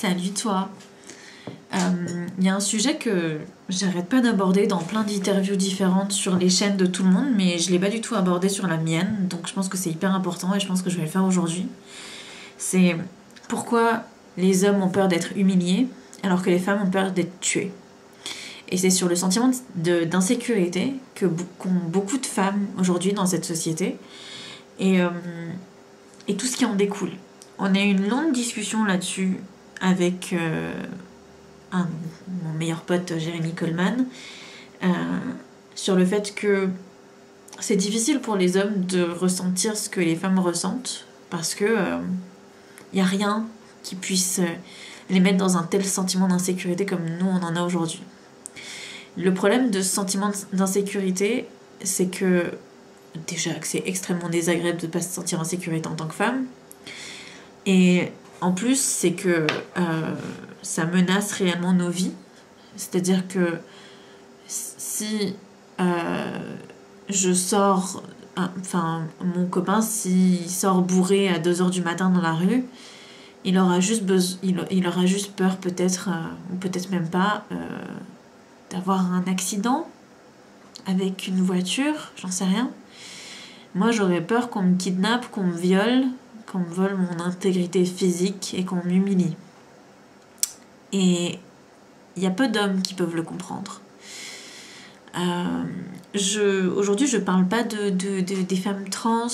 Salut toi. Il y a un sujet que j'arrête pas d'aborder dans plein d'interviews différentes sur les chaînes de tout le monde, mais je l'ai pas du tout abordé sur la mienne, donc je pense que c'est hyper important et je pense que je vais le faire aujourd'hui. C'est pourquoi les hommes ont peur d'être humiliés alors que les femmes ont peur d'être tuées. Et c'est sur le sentiment d'insécurité qu'ont beaucoup de femmes aujourd'hui dans cette société et, euh, et tout ce qui en découle. On a eu une longue discussion là-dessus avec mon meilleur pote Jérémy Coleman euh, sur le fait que c'est difficile pour les hommes de ressentir ce que les femmes ressentent parce que y a rien qui puisse les mettre dans un tel sentiment d'insécurité comme nous on en a aujourd'hui. Le problème de ce sentiment d'insécurité, c'est que déjà que c'est extrêmement désagréable de ne pas se sentir en sécurité en tant que femme, et en plus c'est que ça menace réellement nos vies. C'est-à-dire que si je sors, enfin mon copain s'il sort bourré à 2h du matin dans la rue, il aura juste peur peut-être, ou peut-être même pas, d'avoir un accident avec une voiture, j'en sais rien. Moi j'aurais peur qu'on me kidnappe, qu'on me viole, qu'on me vole mon intégrité physique et qu'on m'humilie. Et il y a peu d'hommes qui peuvent le comprendre. Aujourd'hui, je parle pas des femmes trans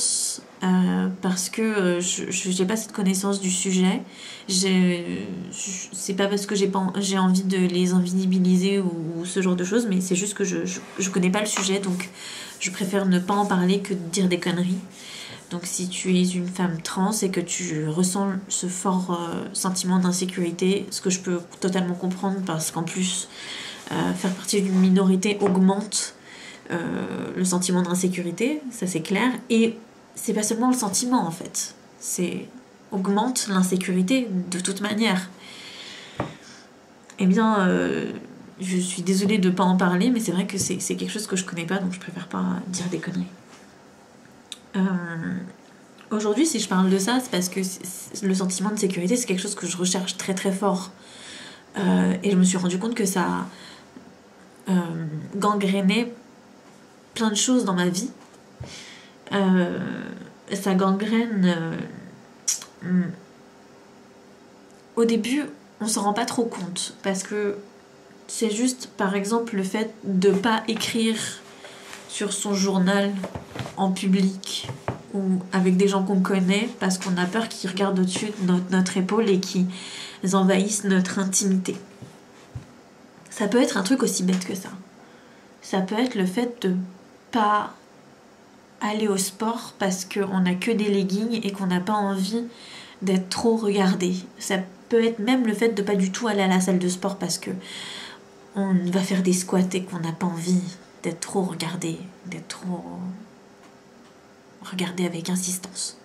parce que je n'ai pas cette connaissance du sujet. C'est pas parce que j'ai envie de les invisibiliser ou ce genre de choses, mais c'est juste que je connais pas le sujet, donc je préfère ne pas en parler que de dire des conneries. Donc si tu es une femme trans et que tu ressens ce fort sentiment d'insécurité, ce que je peux totalement comprendre parce qu'en plus faire partie d'une minorité augmente le sentiment d'insécurité, ça c'est clair, et c'est pas seulement le sentiment en fait, c'est augmente l'insécurité de toute manière. Eh bien je suis désolée de pas en parler, mais c'est vrai que c'est quelque chose que je connais pas, donc je préfère pas dire des conneries. Aujourd'hui, si je parle de ça, c'est parce que le sentiment de sécurité, c'est quelque chose que je recherche très très fort. Et je me suis rendu compte que ça gangrénait plein de choses dans ma vie. Ça gangrène... Au début, on s'en rend pas trop compte, parce que c'est juste, par exemple, le fait de pas écrire sur son journal en public ou avec des gens qu'on connaît parce qu'on a peur qu'ils regardent au-dessus de notre épaule et qu'ils envahissent notre intimité. Ça peut être un truc aussi bête que ça. Ça peut être le fait de pas aller au sport parce qu'on n'a que des leggings et qu'on n'a pas envie d'être trop regardé. Ça peut être même le fait de pas du tout aller à la salle de sport parce que on va faire des squats et qu'on n'a pas envie d'être trop regardé, d'être trop regardé avec insistance.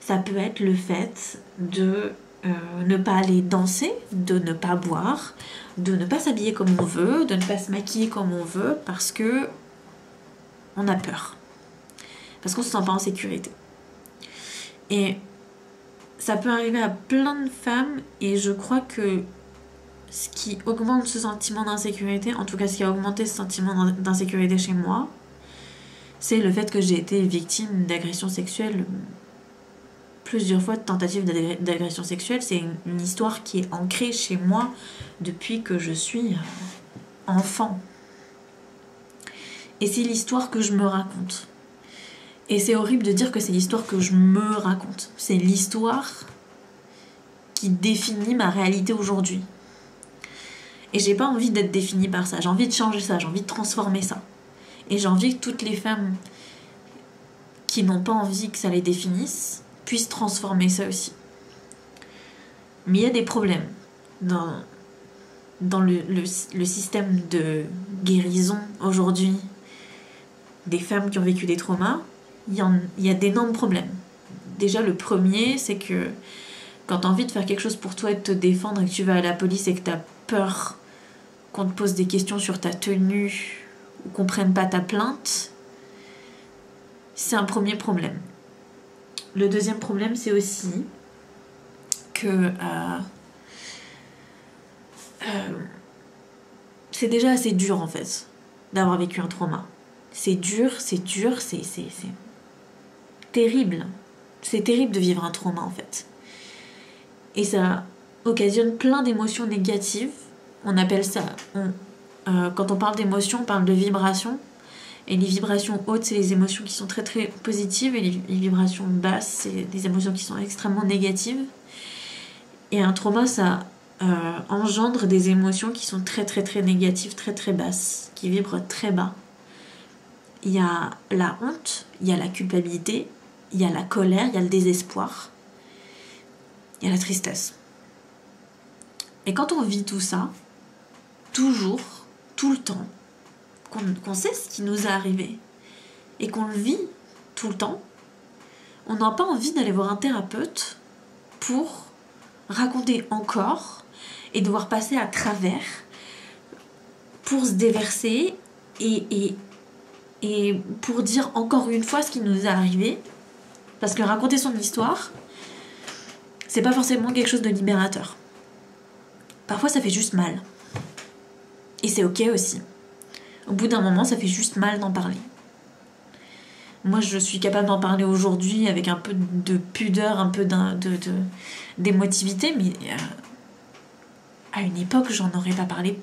Ça peut être le fait de ne pas aller danser, de ne pas boire, de ne pas s'habiller comme on veut, de ne pas se maquiller comme on veut parce que on a peur. Parce qu'on se sent pas en sécurité. Et ça peut arriver à plein de femmes et je crois que ce qui augmente ce sentiment d'insécurité, en tout cas ce qui a augmenté ce sentiment d'insécurité chez moi, c'est le fait que j'ai été victime d'agressions sexuelles, plusieurs fois de tentatives d'agression sexuelle. C'est une histoire qui est ancrée chez moi depuis que je suis enfant. Et c'est l'histoire que je me raconte. Et c'est horrible de dire que c'est l'histoire que je me raconte. C'est l'histoire qui définit ma réalité aujourd'hui. Et j'ai pas envie d'être définie par ça. J'ai envie de changer ça, j'ai envie de transformer ça. Et j'ai envie que toutes les femmes qui n'ont pas envie que ça les définisse puissent transformer ça aussi. Mais il y a des problèmes dans le système de guérison aujourd'hui des femmes qui ont vécu des traumas. Il y a d'énormes problèmes. Déjà, le premier, c'est que quand tu as envie de faire quelque chose pour toi et de te défendre et que tu vas à la police et que tu as peur qu'on te pose des questions sur ta tenue ou qu'on prenne pas ta plainte, c'est un premier problème. Le deuxième problème, c'est aussi que c'est déjà assez dur en fait d'avoir vécu un trauma. C'est dur, c'est terrible. C'est terrible de vivre un trauma en fait. Et ça occasionne plein d'émotions négatives. On appelle ça... quand on parle d'émotions, on parle de vibrations. Et les vibrations hautes, c'est les émotions qui sont très très positives. Et les vibrations basses, c'est des émotions qui sont extrêmement négatives. Et un trauma, ça engendre des émotions qui sont très très très négatives, très très basses, qui vibrent très bas. Il y a la honte, il y a la culpabilité, il y a la colère, il y a le désespoir, il y a la tristesse. Et quand on vit tout ça, toujours, tout le temps, qu'on sait ce qui nous est arrivé et qu'on le vit tout le temps, on n'a pas envie d'aller voir un thérapeute pour raconter encore et devoir passer à travers pour se déverser et pour dire encore une fois ce qui nous est arrivé. Parce que raconter son histoire, c'est pas forcément quelque chose de libérateur. Parfois ça fait juste mal. Et c'est ok aussi. Au bout d'un moment, ça fait juste mal d'en parler. Moi, je suis capable d'en parler aujourd'hui avec un peu de pudeur, un peu d'émotivité, mais à une époque, j'en aurais pas parlé.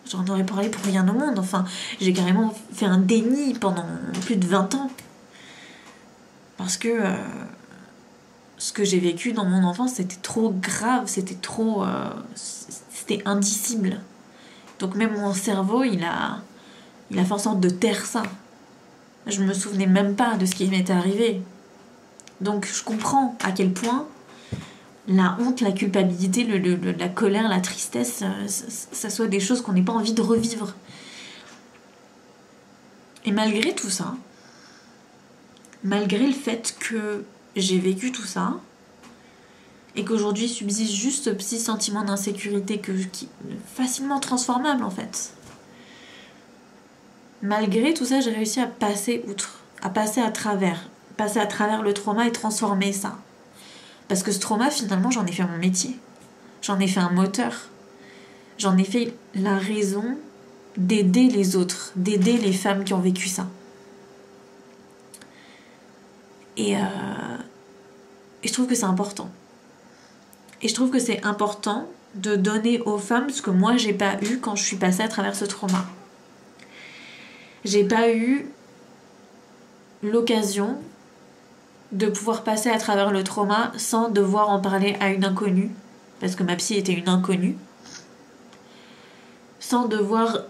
J'en aurais parlé pour rien au monde. Enfin, j'ai carrément fait un déni pendant plus de 20 ans. Parce que ce que j'ai vécu dans mon enfance, c'était trop grave, c'était indicible. Donc même mon cerveau, il a fait en sorte de taire ça. Je me souvenais même pas de ce qui m'était arrivé. Donc je comprends à quel point la honte, la culpabilité, la colère, la tristesse, ça soit des choses qu'on n'ait pas envie de revivre. Et malgré tout ça, malgré le fait que j'ai vécu tout ça, et qu'aujourd'hui subsiste juste ce petit sentiment d'insécurité qui facilement transformable en fait. Malgré tout ça, j'ai réussi à passer outre, à passer à travers le trauma et transformer ça. Parce que ce trauma, finalement, j'en ai fait mon métier. J'en ai fait un moteur. J'en ai fait la raison d'aider les autres, d'aider les femmes qui ont vécu ça. Et je trouve que c'est important. Et je trouve que c'est important de donner aux femmes ce que moi j'ai pas eu quand je suis passée à travers ce trauma. J'ai pas eu l'occasion de pouvoir passer à travers le trauma sans devoir en parler à une inconnue, parce que ma psy était une inconnue, sans devoir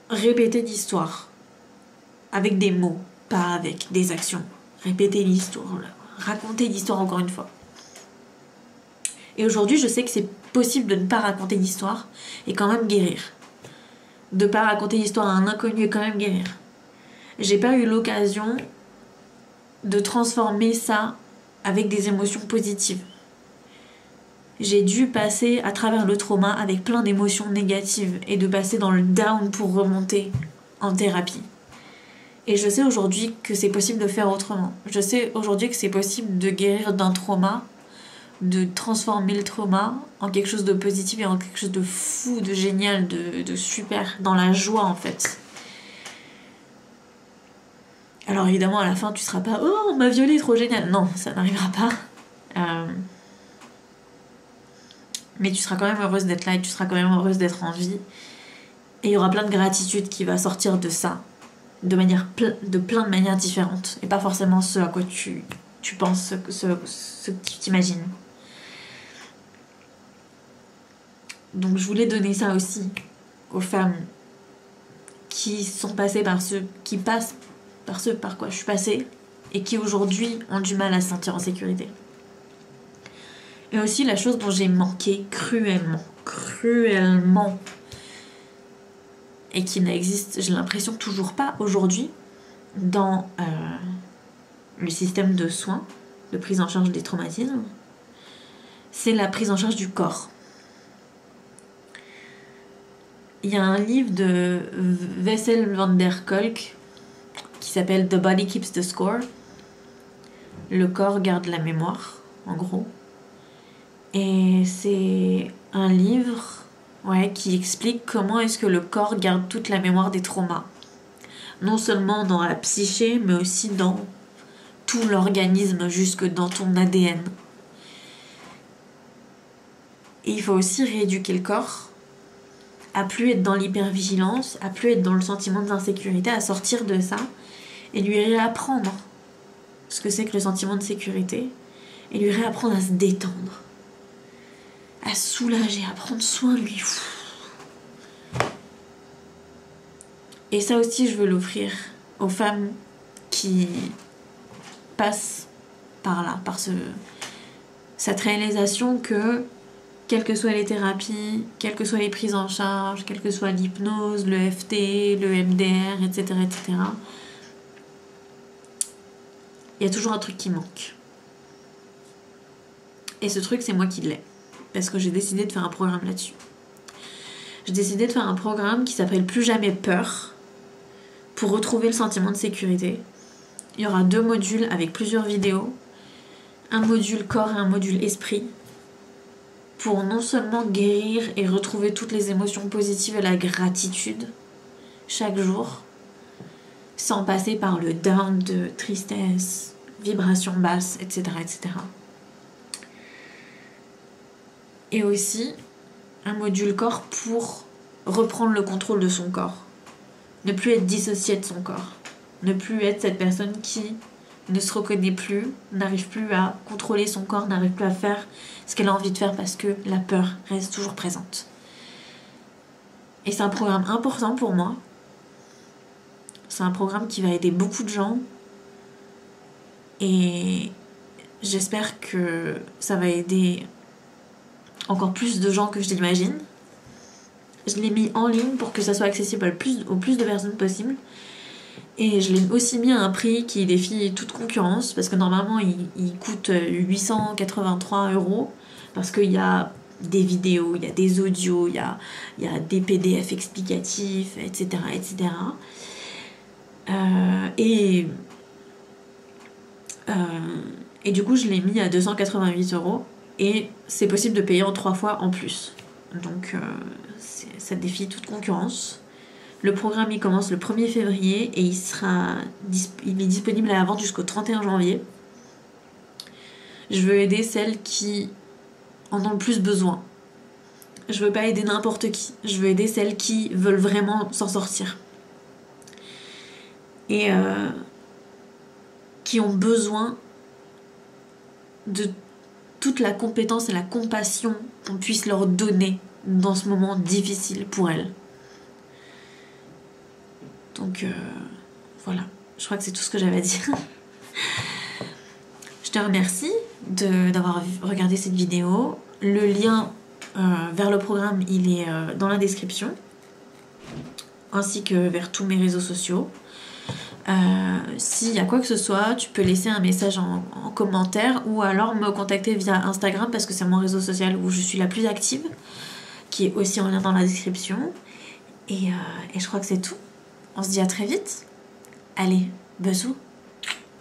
répéter l'histoire avec des mots, pas avec des actions. Répéter l'histoire, raconter l'histoire encore une fois. Et aujourd'hui, je sais que c'est possible de ne pas raconter l'histoire et quand même guérir. De ne pas raconter l'histoire à un inconnu et quand même guérir. J'ai pas eu l'occasion de transformer ça avec des émotions positives. J'ai dû passer à travers le trauma avec plein d'émotions négatives et de passer dans le down pour remonter en thérapie. Et je sais aujourd'hui que c'est possible de faire autrement. Je sais aujourd'hui que c'est possible de guérir d'un trauma, de transformer le trauma en quelque chose de positif et en quelque chose de fou, de génial, de super, dans la joie en fait. Alors évidemment à la fin tu seras pas « Oh on m'a violée, trop génial !» Non, ça n'arrivera pas. Mais tu seras quand même heureuse d'être là et tu seras quand même heureuse d'être en vie. Et il y aura plein de gratitude qui va sortir de ça, de plein de manières différentes. Et pas forcément ce à quoi tu penses, ce que tu t'imagines. Donc je voulais donner ça aussi aux femmes qui sont passées qui passent par ce par quoi je suis passée et qui aujourd'hui ont du mal à se sentir en sécurité. Et aussi la chose dont j'ai manqué cruellement, et qui n'existe, j'ai l'impression, toujours pas aujourd'hui dans le système de soins, de prise en charge des traumatismes, c'est la prise en charge du corps. Il y a un livre de Bessel van der Kolk qui s'appelle The Body Keeps the Score. Le corps garde la mémoire, en gros. Et c'est un livre Ouais, qui explique comment est-ce que le corps garde toute la mémoire des traumas. Non seulement dans la psyché, mais aussi dans tout l'organisme, jusque dans ton ADN. Et il faut aussi rééduquer le corps à plus être dans l'hypervigilance, à plus être dans le sentiment d'insécurité, à sortir de ça et lui réapprendre ce que c'est que le sentiment de sécurité et lui réapprendre à se détendre, à se soulager, à prendre soin de lui. Et ça aussi, je veux l'offrir aux femmes qui passent par là, par cette réalisation que, quelles que soient les thérapies, quelles que soient les prises en charge, quelle que soit l'hypnose, le FT, le MDR, etc., etc., il y a toujours un truc qui manque. Et ce truc, c'est moi qui l'ai. Parce que j'ai décidé de faire un programme là-dessus. J'ai décidé de faire un programme qui s'appelle Plus jamais peur, pour retrouver le sentiment de sécurité. Il y aura 2 modules avec plusieurs vidéos. Un module corps et un module esprit. Pour non seulement guérir et retrouver toutes les émotions positives et la gratitude chaque jour, sans passer par le down de tristesse, vibration basse, etc., etc. Et aussi un module corps pour reprendre le contrôle de son corps. Ne plus être dissocié de son corps. Ne plus être cette personne qui ne se reconnaît plus, n'arrive plus à contrôler son corps, n'arrive plus à faire ce qu'elle a envie de faire parce que la peur reste toujours présente. Et c'est un programme important pour moi. C'est un programme qui va aider beaucoup de gens. Et j'espère que ça va aider encore plus de gens que je l'imagine. Je l'ai mis en ligne pour que ça soit accessible au plus de personnes possible. Et je l'ai aussi mis à un prix qui défie toute concurrence, parce que normalement il coûte 883 €, parce qu'il y a des vidéos, il y a des audios, il y a des PDF explicatifs, etc., etc. Et du coup, je l'ai mis à 288 €, et c'est possible de payer en 3 fois en plus. Donc ça défie toute concurrence. Le programme il commence le 1er février et il est disponible à la vente jusqu'au 31 janvier. Je veux aider celles qui en ont le plus besoin. Je veux pas aider n'importe qui. Je veux aider celles qui veulent vraiment s'en sortir. Et qui ont besoin de toute la compétence et la compassion qu'on puisse leur donner dans ce moment difficile pour elles. Donc voilà, je crois que c'est tout ce que j'avais à dire. Je te remercie d'avoir regardé cette vidéo. Le lien vers le programme, il est dans la description, ainsi que vers tous mes réseaux sociaux. S'il y a quoi que ce soit, tu peux laisser un message en commentaire ou alors me contacter via Instagram, parce que c'est mon réseau social où je suis la plus active, qui est aussi en lien dans la description. Et je crois que c'est tout. On se dit à très vite. Allez, bisous.